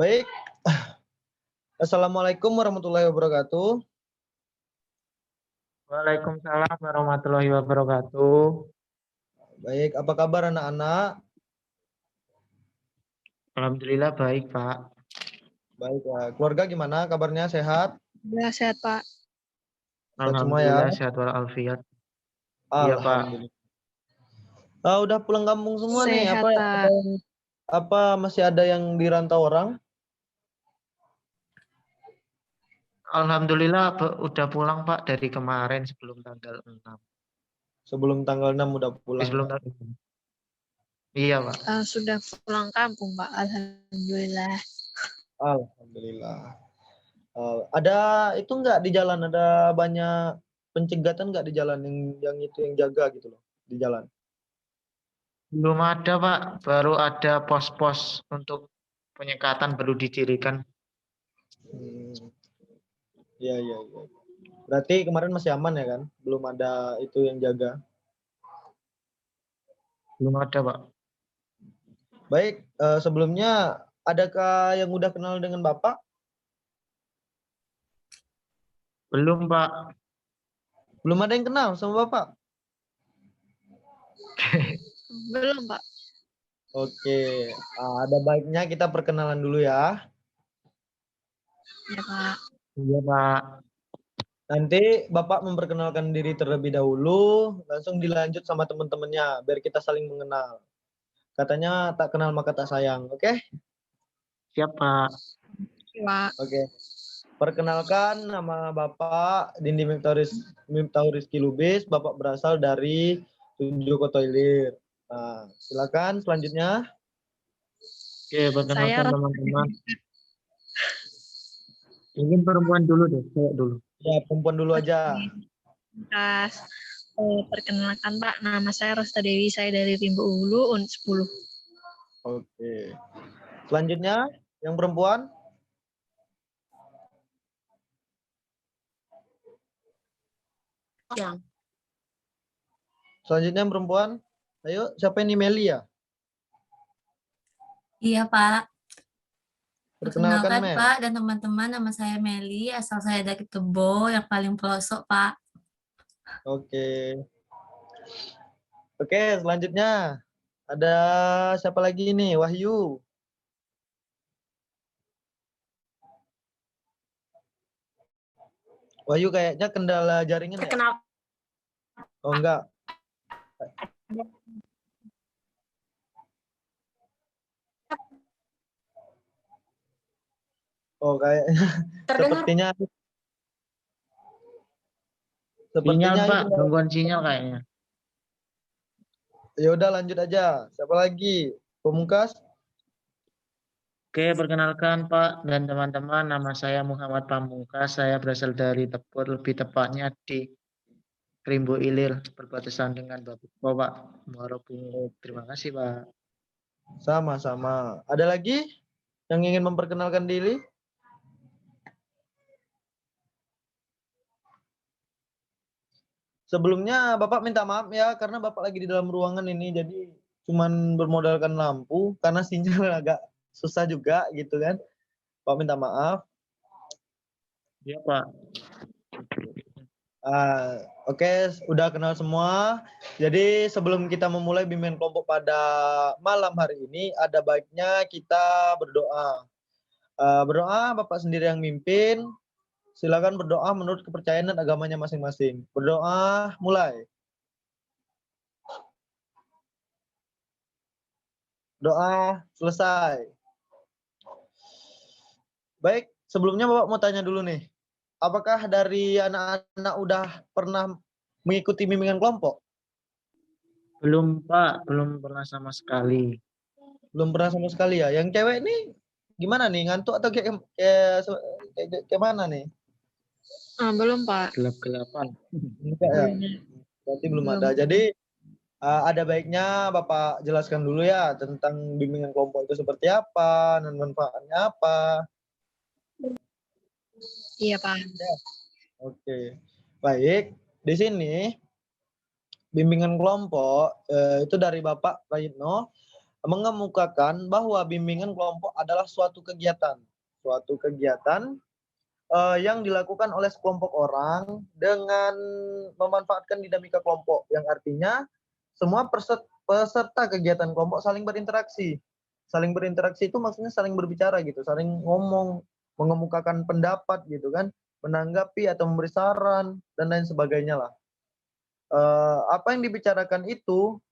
Baik. Assalamualaikum warahmatullahi wabarakatuh. Waalaikumsalam warahmatullahi wabarakatuh. Baik, apa kabar anak-anak? Alhamdulillah baik, Pak. Baik ya. Keluarga gimana kabarnya? Sehat? Ya, sehat, Pak. Sehat semua ya? Alhamdulillah sehat walafiat. Iya, Pak. Alhamdulillah. Udah pulang kampung semua nih. Sehat, Pak. Apa masih ada yang di rantau orang? Alhamdulillah udah pulang, Pak, dari kemarin sebelum tanggal 6. Sebelum tanggal 6 udah pulang. Sebelum tanggal 6. Iya, Pak. Sudah pulang kampung, Pak. Alhamdulillah. Alhamdulillah. Ada itu enggak di jalan? Ada banyak pencegatan enggak di jalan yang itu yang jaga gitu loh di jalan? Belum ada, Pak. Baru ada pos-pos untuk penyekatan baru didirikan. Iya. Berarti kemarin masih aman ya kan? Belum ada itu yang jaga. Belum ada, Pak. Baik, sebelumnya adakah yang udah kenal dengan Bapak? Belum, Pak. Belum ada yang kenal sama Bapak? Belum, Pak. Oke, ada baiknya kita perkenalan dulu ya. Ya, Pak. Iya, Pak. Nanti Bapak memperkenalkan diri terlebih dahulu, langsung dilanjut sama teman-temannya, biar kita saling mengenal. Katanya tak kenal maka tak sayang, oke? Siap, Pak. Pak. Oke. Perkenalkan, nama Bapak Dindi Miftahul Rizky Lubis. Bapak berasal dari Tunjuk Koto Ilir. Nah, silakan selanjutnya. Oke, perkenalkan teman-teman. Mungkin perempuan dulu deh, saya dulu. Ya, perempuan dulu aja. Perkenalkan, Pak. Nama saya Rosta Dewi. Saya dari Rimbo Ulu, UNT 10. Oke. Selanjutnya, yang perempuan. Yang. Selanjutnya yang perempuan. Ayo, siapa ini? Meli ya? Iya, Pak. Perkenalkan, Mel. Pak dan teman-teman, nama saya Meli, asal saya dari Kebo, yang paling pelosok, Pak. Oke. Oke, selanjutnya. Ada siapa lagi ini? Wahyu. Wahyu kayaknya kendala jaringan ya? Oh, enggak. Oh, kayak sepertinya Sinyal, Pak, gangguan sinyal kayaknya. Ya udah lanjut aja. Siapa lagi? Pemungkas? Oke, perkenalkan Pak dan teman-teman, nama saya Muhammad Pamungkas. Saya berasal dari Tepur, lebih tepatnya di Rimbo Ilir, berbatasan dengan Bapeko, Pak. Muarabungu. Terima kasih, Pak. Sama-sama. Ada lagi yang ingin memperkenalkan diri? Sebelumnya Bapak minta maaf ya, karena Bapak lagi di dalam ruangan ini, jadi cuman bermodalkan lampu, karena sinyal agak susah juga gitu kan. Pak minta maaf. Iya, Pak. Oke, udah kenal semua. Jadi sebelum kita memulai bimbingan kelompok pada malam hari ini, ada baiknya kita berdoa. Berdoa Bapak sendiri yang mimpin. Silakan berdoa menurut kepercayaan dan agamanya masing-masing. Berdoa, mulai. Doa, selesai. Baik, sebelumnya Bapak mau tanya dulu nih. Apakah dari anak-anak udah pernah mengikuti bimbingan kelompok? Belum, Pak. Belum pernah sama sekali. Belum pernah sama sekali ya. Yang cewek nih gimana nih? Ngantuk atau kayak mana nih? Belum, Pak. Gelap-gelapan. Enggak ya? Berarti belum ada. Jadi ada baiknya Bapak jelaskan dulu ya tentang bimbingan kelompok itu seperti apa dan manfaatnya apa. Iya, Pak. Oke. Baik. Di sini bimbingan kelompok itu dari Bapak Prayitno mengemukakan bahwa bimbingan kelompok adalah suatu kegiatan yang dilakukan oleh sekelompok orang dengan memanfaatkan dinamika kelompok, yang artinya semua peserta kegiatan kelompok saling berinteraksi. Saling berinteraksi itu maksudnya saling berbicara gitu, saling ngomong, mengemukakan pendapat gitu kan, menanggapi atau memberi saran dan lain sebagainya lah. Apa yang dibicarakan itu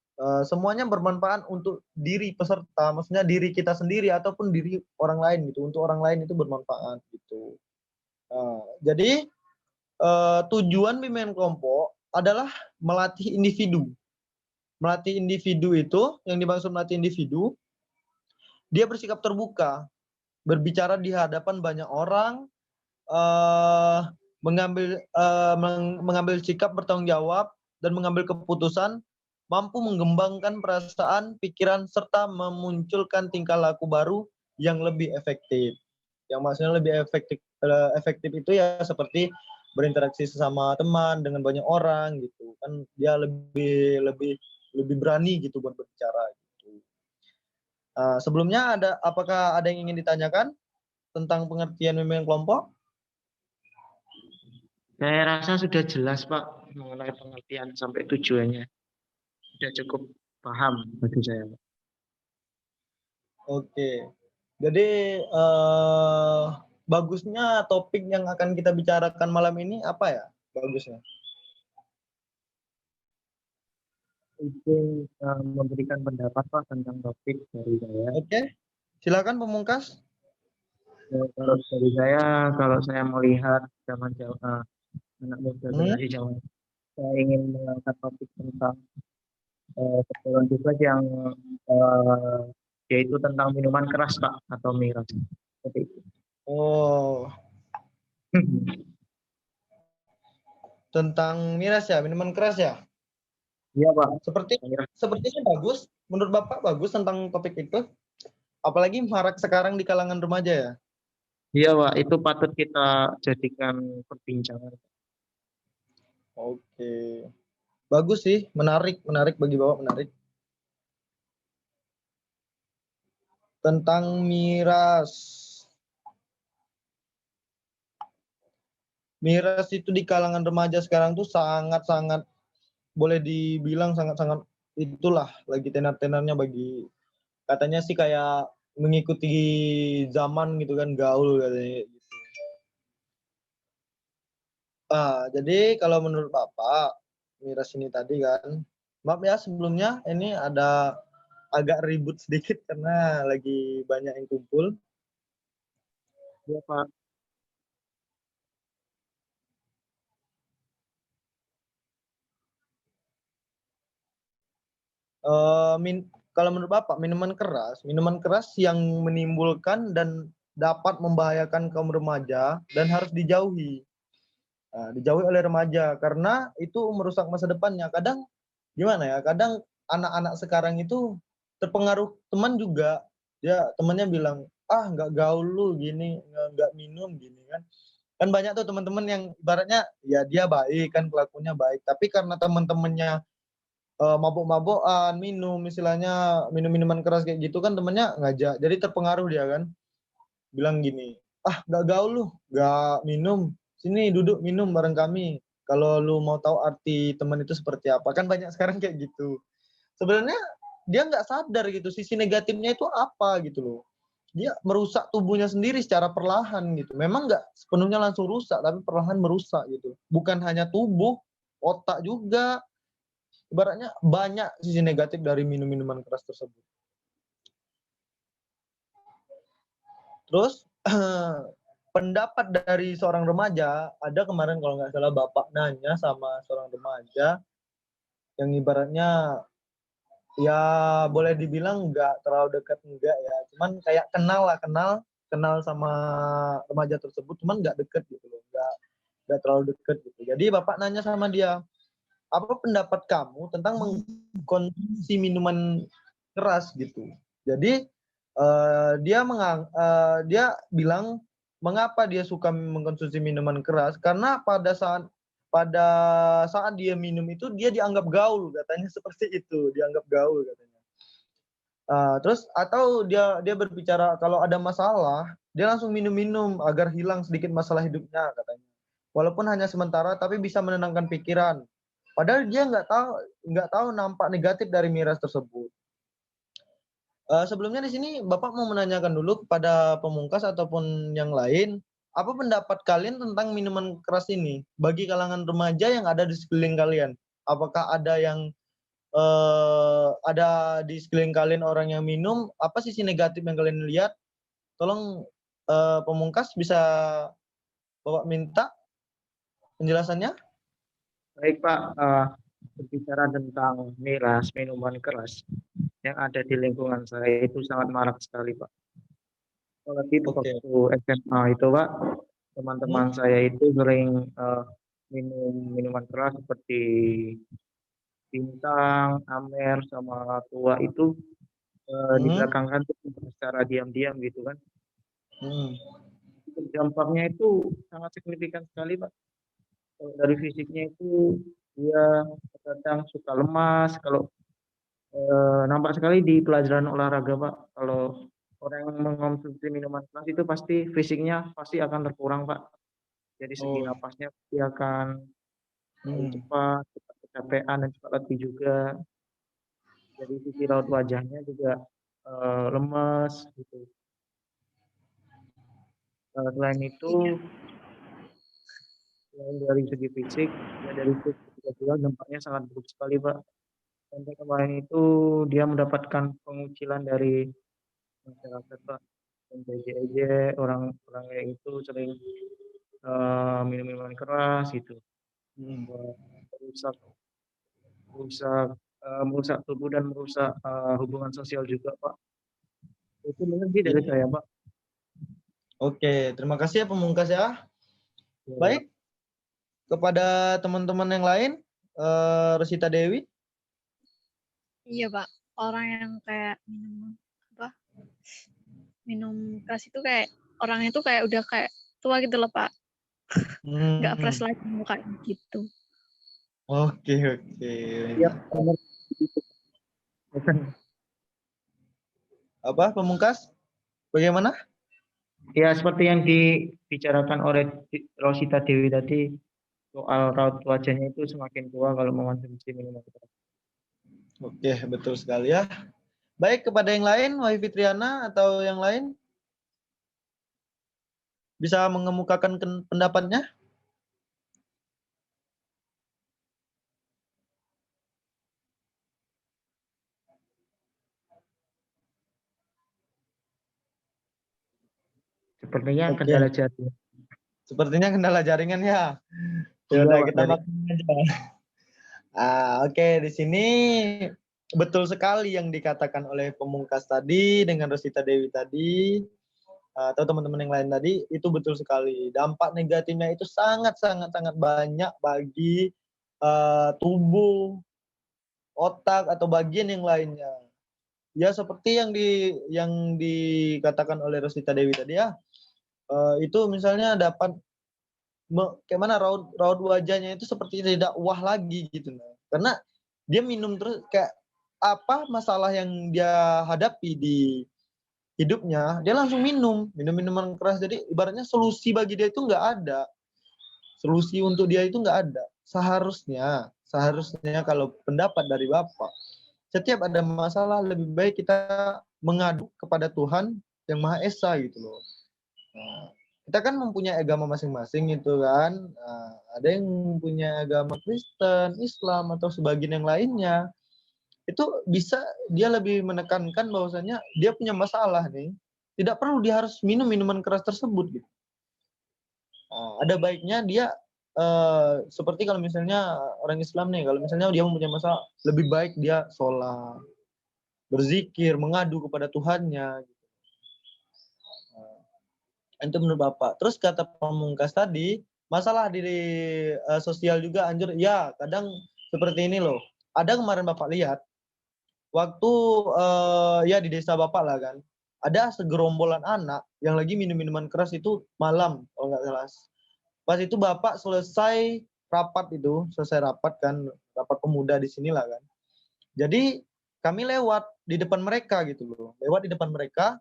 semuanya bermanfaat untuk diri peserta, maksudnya diri kita sendiri ataupun diri orang lain gitu. Untuk orang lain itu bermanfaat gitu. Jadi tujuan bimbingan kelompok adalah melatih individu. Melatih individu itu, yang dimaksud melatih individu, dia bersikap terbuka, berbicara di hadapan banyak orang, mengambil sikap bertanggung jawab dan mengambil keputusan, mampu mengembangkan perasaan, pikiran, serta memunculkan tingkah laku baru yang lebih efektif. Yang maksudnya lebih efektif itu ya seperti berinteraksi sesama teman dengan banyak orang gitu kan, dia lebih berani gitu buat berbicara gitu. Sebelumnya apakah ada yang ingin ditanyakan tentang pengertian bimbingan kelompok? Saya rasa sudah jelas Pak mengenai pengertian sampai tujuannya. Sudah cukup paham bagi saya. Oke. Jadi bagusnya topik yang akan kita bicarakan malam ini apa ya? Bagusnya. Izin memberikan pendapat Pak tentang topik dari saya. Oke. Silakan Pamungkas. Kalau dari saya, kalau saya melihat zaman Jawa, anak muda generasi Jawa, saya ingin mengangkat topik tentang keperluan bebas yang yaitu tentang minuman keras Pak atau miras. Seperti itu. Oh. Tentang miras ya, minuman keras ya? Iya Pak. Sepertinya bagus. Menurut Bapak bagus tentang topik itu? Apalagi marak sekarang di kalangan remaja ya? Iya Pak, itu patut kita jadikan perbincangan. Oke. Bagus sih, menarik bagi Bapak, menarik. Tentang miras. Miras itu di kalangan remaja sekarang tuh sangat-sangat, boleh dibilang sangat-sangat itulah lagi tenar-tenarnya, bagi katanya sih kayak mengikuti zaman gitu kan, gaul katanya gitu. Jadi kalau menurut Bapak, miras ini tadi kan, maaf ya sebelumnya ini ada agak ribut sedikit karena lagi banyak yang kumpul. Iya Pak. Kalau menurut Bapak, minuman keras yang menimbulkan dan dapat membahayakan kaum remaja dan harus dijauhi. Dijauhi oleh remaja karena itu merusak masa depannya. Kadang gimana ya? Kadang anak-anak sekarang itu terpengaruh teman juga. Ya, temannya bilang, nggak gaul lu gini, nggak minum gini kan. Kan banyak tuh teman-teman yang ibaratnya ya dia baik kan, pelakunya baik, tapi karena teman-temannya mabuk-mabukan, minum, istilahnya minum-minuman keras kayak gitu kan, temennya ngajak, jadi terpengaruh dia kan, bilang gini, nggak gaul lu, nggak minum, sini duduk minum bareng kami, kalau lu mau tahu arti teman itu seperti apa. Kan banyak sekarang kayak gitu. Sebenarnya dia nggak sadar gitu sisi negatifnya itu apa gitu loh. Dia merusak tubuhnya sendiri secara perlahan gitu. Memang nggak sepenuhnya langsung rusak, tapi perlahan merusak gitu. Bukan hanya tubuh, otak juga. Ibaratnya banyak sisi negatif dari minum-minuman keras tersebut. Terus pendapat dari seorang remaja, ada kemarin kalau nggak salah Bapak nanya sama seorang remaja yang ibaratnya ya boleh dibilang nggak terlalu dekat, enggak ya, cuman kayak kenal sama remaja tersebut, cuman nggak deket gitu loh, nggak terlalu deket gitu. Jadi Bapak nanya sama dia, apa pendapat kamu tentang mengkonsumsi minuman keras gitu. Jadi dia bilang mengapa dia suka mengkonsumsi minuman keras, karena pada saat dia minum itu dia dianggap gaul, katanya seperti itu, dianggap gaul katanya. Terus atau dia berbicara kalau ada masalah, dia langsung minum-minum agar hilang sedikit masalah hidupnya katanya. Walaupun hanya sementara tapi bisa menenangkan pikiran. Padahal dia nggak tahu nampak negatif dari miras tersebut. Sebelumnya di sini Bapak mau menanyakan dulu kepada Pamungkas ataupun yang lain, apa pendapat kalian tentang minuman keras ini bagi kalangan remaja yang ada di sekeliling kalian? Apakah ada di sekeliling kalian orang yang minum? Apa sisi negatif yang kalian lihat? Tolong Pamungkas bisa Bapak minta penjelasannya? Baik Pak, berbicara tentang miras, minuman keras yang ada di lingkungan saya itu sangat marak sekali Pak. Apalagi Oke. waktu SMA itu Pak, teman-teman saya itu sering minum minuman keras seperti Bintang, Amer, sama Tua itu dibelakangkan secara diam-diam gitu kan. Dampaknya itu sangat signifikan sekali Pak. Dari fisiknya itu dia kadang suka lemas. Kalau nampak sekali di pelajaran olahraga Pak, kalau orang yang mengonsumsi minuman keras itu pasti fisiknya pasti akan berkurang Pak. Jadi segi napasnya pasti akan cepat kecapean dan cepat letih juga. Dari sisi raut wajahnya juga lemas gitu. Selain itu, selain dari segi fisik, ya dari segi juga dampaknya sangat buruk sekali Pak. Sampai kemarin itu dia mendapatkan pengucilan dari masyarakat Pak. Dan ejek-ejek orang-orang kayak itu sering minum minuman keras gitu. Merusak tubuh dan merusak hubungan sosial juga Pak. Itu mungkin dari saya Pak. Oke, terima kasih ya Pamungkas ya. Baik, kepada teman-teman yang lain, Rosita Dewi. Iya Pak, orang yang kayak minum keras itu kayak orangnya tuh kayak udah kayak tua gitu loh Pak, nggak fresh lagi mukanya gitu. Oke. Ya, Apa Pamungkas? Bagaimana? ya seperti yang dibicarakan oleh Rosita Dewi tadi, soal raut wajahnya itu semakin tua kalau mengonsumsi minuman keras. Oke, betul sekali ya. Baik, kepada yang lain, Wahyu Fitriana atau yang lain bisa mengemukakan pendapatnya? Sepertinya kendala jaringan. Sepertinya kendala jaringan ya. Ya udah kita makan aja. Oke, di sini betul sekali yang dikatakan oleh Pamungkas tadi dengan Rosita Dewi tadi atau teman-teman yang lain tadi, itu betul sekali. Dampak negatifnya itu sangat banyak bagi tubuh, otak atau bagian yang lainnya. Ya seperti yang dikatakan oleh Rosita Dewi tadi ya. Itu misalnya dapat gimana raut wajahnya itu seperti tidak wah lagi gitu nah. Karena dia minum terus, kayak apa masalah yang dia hadapi di hidupnya, dia langsung minum minuman keras. Jadi ibaratnya solusi bagi dia itu nggak ada. Solusi untuk dia itu nggak ada. Seharusnya kalau pendapat dari Bapak, setiap ada masalah lebih baik kita mengadu kepada Tuhan yang Maha Esa gitu loh. Nah, kita kan mempunyai agama masing-masing itu kan. Ada yang punya agama Kristen, Islam atau sebagian yang lainnya. Itu bisa dia lebih menekankan bahwasanya dia punya masalah nih. Tidak perlu dia harus minum minuman keras tersebut gitu. Ada baiknya dia seperti kalau misalnya orang Islam nih, kalau misalnya dia mempunyai masalah, lebih baik dia sholat, berzikir, mengadu kepada Tuhannya. Gitu. Itu menurut Bapak. Terus kata Pamungkas tadi, masalah di sosial juga anjur. Ya, kadang seperti ini loh. Ada kemarin Bapak lihat, waktu ya di desa Bapak lah kan, ada segerombolan anak yang lagi minum minuman keras itu malam, kalau nggak salah. Pas itu Bapak selesai rapat kan, rapat pemuda di sinilah kan. Jadi kami lewat di depan mereka gitu loh. Lewat di depan mereka.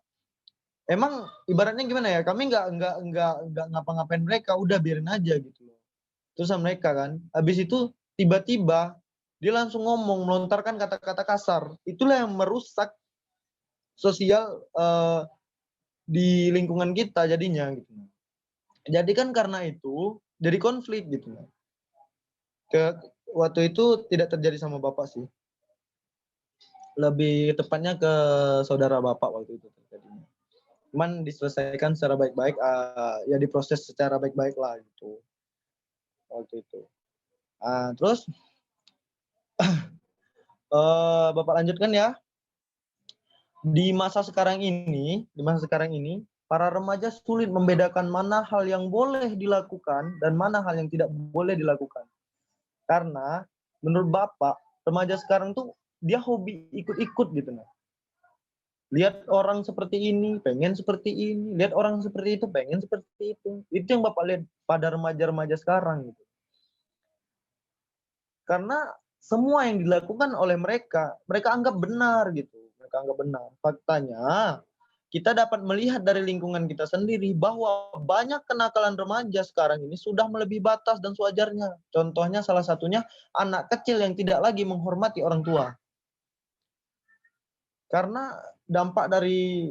Emang ibaratnya gimana ya? Kami nggak ngapa-ngapain mereka, udah biarin aja gitu loh. Terus sama mereka kan. Habis itu tiba-tiba dia langsung ngomong, melontarkan kata-kata kasar. Itulah yang merusak sosial di lingkungan kita jadinya gitu. Jadi kan karena itu jadi konflik gitu. Waktu itu tidak terjadi sama bapak sih. Lebih tepatnya ke saudara bapak waktu itu terjadinya. Cuman diselesaikan secara baik-baik, ya diproses secara baik-baik lah gitu. Waktu itu. Terus bapak lanjutkan ya. Di masa sekarang ini, para remaja sulit membedakan mana hal yang boleh dilakukan dan mana hal yang tidak boleh dilakukan. Karena menurut Bapak, remaja sekarang tuh dia hobi ikut-ikut gitu. Lihat orang seperti ini, pengen seperti ini. Lihat orang seperti itu, pengen seperti itu. Itu yang Bapak lihat pada remaja-remaja sekarang gitu. Karena semua yang dilakukan oleh mereka anggap benar gitu. Mereka anggap benar. Faktanya, kita dapat melihat dari lingkungan kita sendiri bahwa banyak kenakalan remaja sekarang ini sudah melebihi batas dan sewajarnya. Contohnya salah satunya anak kecil yang tidak lagi menghormati orang tua. Karena dampak dari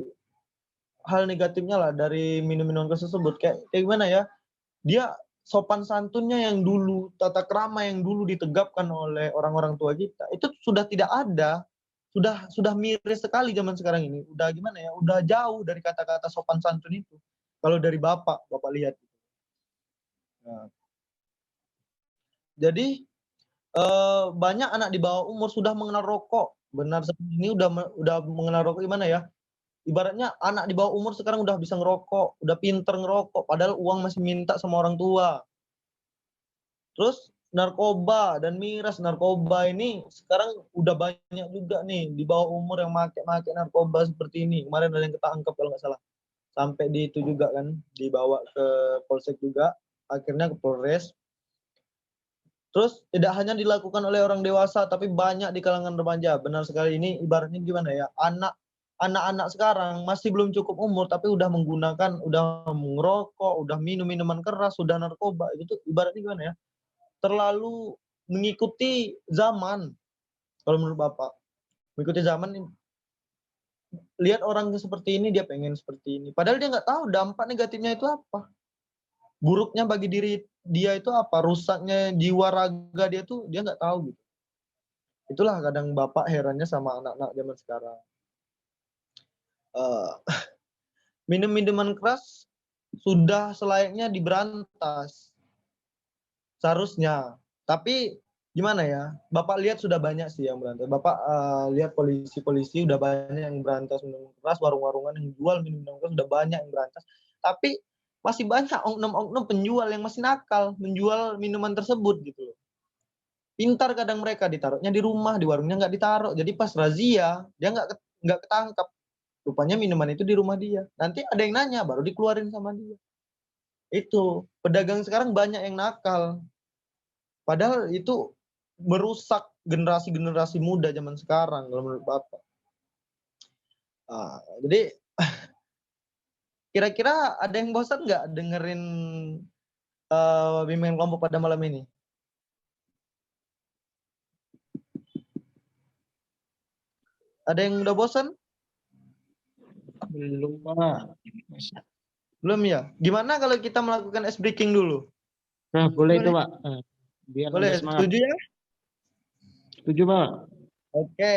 hal negatifnya lah dari minum-minuman tersebut. Kayak gimana ya? Dia sopan santunnya yang dulu, tata krama yang dulu ditegapkan oleh orang-orang tua kita, itu sudah tidak ada. Sudah miris sekali zaman sekarang ini. Udah gimana ya? Udah jauh dari kata-kata sopan santun itu. Kalau dari Bapak lihat. Nah. Jadi banyak anak di bawah umur sudah mengenal rokok. Benar ini udah mengenal rokok gimana ya? Ibaratnya anak di bawah umur sekarang udah bisa ngerokok, udah pinter ngerokok, padahal uang masih minta sama orang tua. Terus narkoba dan miras narkoba ini sekarang udah banyak juga nih di bawah umur yang make narkoba seperti ini. Kemarin ada yang ketangkep kalau nggak salah. Sampai di itu juga kan, dibawa ke polsek juga, akhirnya ke Polres. Terus tidak hanya dilakukan oleh orang dewasa, tapi banyak di kalangan remaja. Benar sekali, ini ibaratnya gimana ya? Anak-anak sekarang masih belum cukup umur, tapi udah menggunakan, udah merokok, udah minum minuman keras, sudah narkoba. Itu ibaratnya gimana ya? Terlalu mengikuti zaman. Kalau menurut Bapak, mengikuti zaman. Lihat orang seperti ini, dia pengen seperti ini. Padahal dia nggak tahu dampak negatifnya itu apa. Buruknya bagi diri dia itu apa, rusaknya jiwa raga dia tuh dia nggak tahu gitu. Itulah kadang Bapak herannya sama anak-anak zaman sekarang. Minum minuman keras sudah selayaknya diberantas seharusnya. Tapi gimana ya, Bapak lihat sudah banyak sih yang berantas. Bapak lihat polisi udah banyak yang berantas minuman keras, warung-warungan yang jual minuman keras sudah banyak yang berantas. Tapi masih banyak oknum-oknum penjual yang masih nakal menjual minuman tersebut gitu loh. Pintar kadang mereka ditaruhnya di rumah, di warungnya nggak ditaruh. Jadi pas razia dia nggak ketangkap. Rupanya minuman itu di rumah dia. Nanti ada yang nanya baru dikeluarin sama dia. Itu pedagang sekarang banyak yang nakal. Padahal itu merusak generasi-generasi muda zaman sekarang kalau menurut Bapak. Jadi kira-kira ada yang bosan nggak dengerin bimbingan kelompok pada malam ini? Ada yang udah bosan? Belum, Pak. Belum ya? Gimana kalau kita melakukan ice breaking dulu? Nah, boleh itu, Pak. Biar Boleh, semangat. setuju ya? Setuju, Pak. Oke,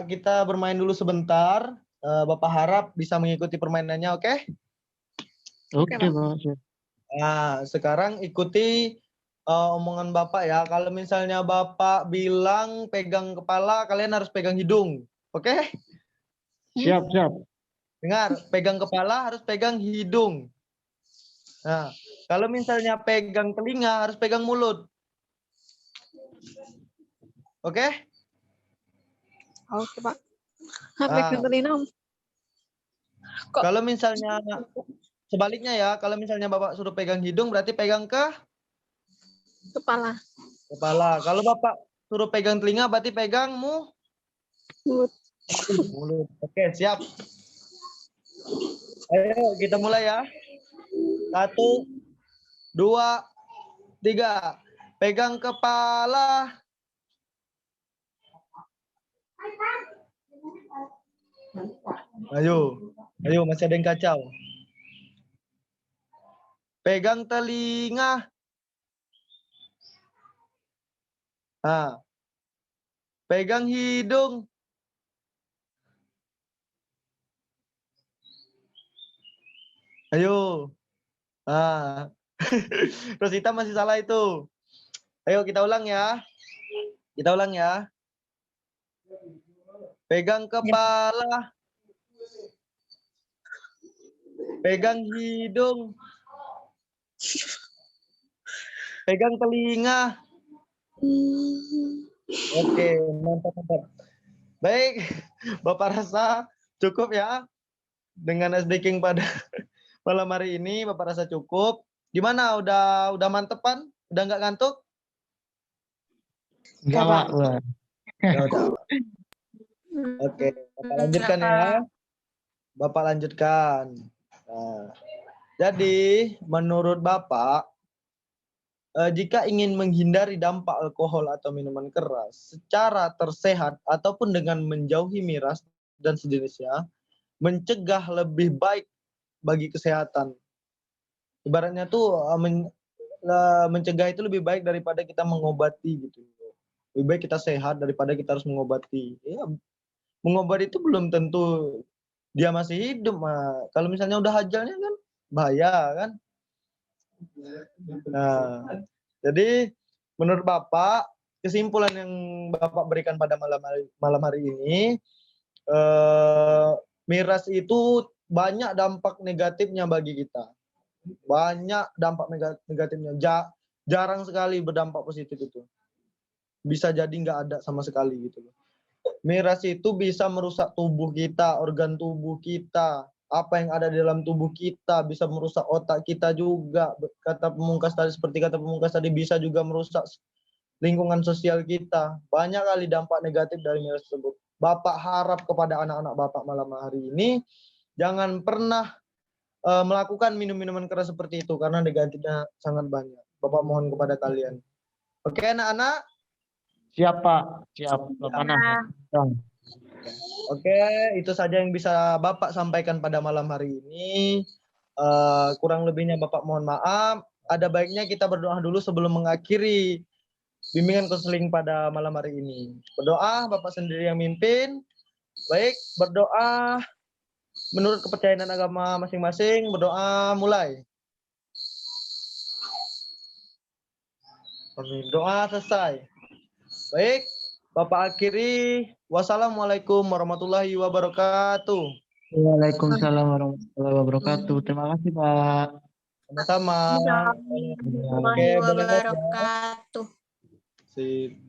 kita bermain dulu sebentar. Bapak harap bisa mengikuti permainannya, oke? Oke, Pak. Nah, sekarang ikuti omongan Bapak ya. Kalau misalnya Bapak bilang pegang kepala, kalian harus pegang hidung. Oke? Siap. Dengar, pegang kepala harus pegang hidung. Nah, kalau misalnya pegang telinga harus pegang mulut. Oke? Oke, Pak. Pegang telinga. Kalau misalnya sebaliknya ya, kalau misalnya Bapak suruh pegang hidung berarti pegang ke Kepala. kepala. Kalau Bapak suruh pegang telinga berarti pegang Mulut. Mulut. Oke, siap. Ayo kita mulai ya. 1, 2, 3. Pegang kepala. Ayo. Ayo, masih ada yang kacau. Pegang telinga. Nah. Pegang hidung. Ayo. Nah. Rosita masih salah itu. Ayo kita ulang ya. Kita ulang ya. Pegang kepala. Pegang hidung. Pegang telinga. Oke, mantap. Baik, Bapak rasa cukup ya dengan ice breaking pada malam hari ini. Bapak rasa cukup. Gimana? Udah mantepan? Udah nggak ngantuk? Enggak, Pak. Wah. Ya udah. Oke, Bapak lanjutkan ya. Bapak lanjutkan. Nah, jadi menurut Bapak, jika ingin menghindari dampak alkohol atau minuman keras secara tersehat ataupun dengan menjauhi miras dan sejenisnya, mencegah lebih baik bagi kesehatan. Ibaratnya tuh mencegah itu lebih baik daripada kita mengobati gitu. Lebih baik kita sehat daripada kita harus mengobati. Ya, mengobati itu belum tentu dia masih hidup. Kalau misalnya udah ajalnya kan bahaya kan. Nah, jadi menurut Bapak, kesimpulan yang Bapak berikan pada malam hari ini, miras itu banyak dampak negatifnya bagi kita. Banyak dampak negatifnya. Jarang sekali berdampak positif itu. Bisa jadi nggak ada sama sekali gitu. Miras itu bisa merusak tubuh kita, organ tubuh kita, apa yang ada di dalam tubuh kita, bisa merusak otak kita juga. Seperti kata pemungkas tadi, bisa juga merusak lingkungan sosial kita. Banyak kali dampak negatif dari miras tersebut. Bapak harap kepada anak-anak Bapak malam hari ini, jangan pernah melakukan minum-minuman keras seperti itu, karena negatifnya sangat banyak. Bapak mohon kepada kalian. Oke anak-anak? Siap, Pak. Siap. Bapak Nah. Oke, itu saja yang bisa Bapak sampaikan pada malam hari ini. Kurang lebihnya Bapak mohon maaf. Ada baiknya kita berdoa dulu sebelum mengakhiri bimbingan konseling pada malam hari ini. Berdoa, Bapak sendiri yang mimpin. Baik, berdoa menurut kepercayaan agama masing-masing. Berdoa mulai. Doa selesai. Baik, Bapak akhiri. Wassalamualaikum warahmatullahi wabarakatuh. Waalaikumsalam warahmatullahi wabarakatuh. Terima kasih, Pak. Sama-sama. Warahmatullahi Oke, boleh ya. wabarakatuh. Sip.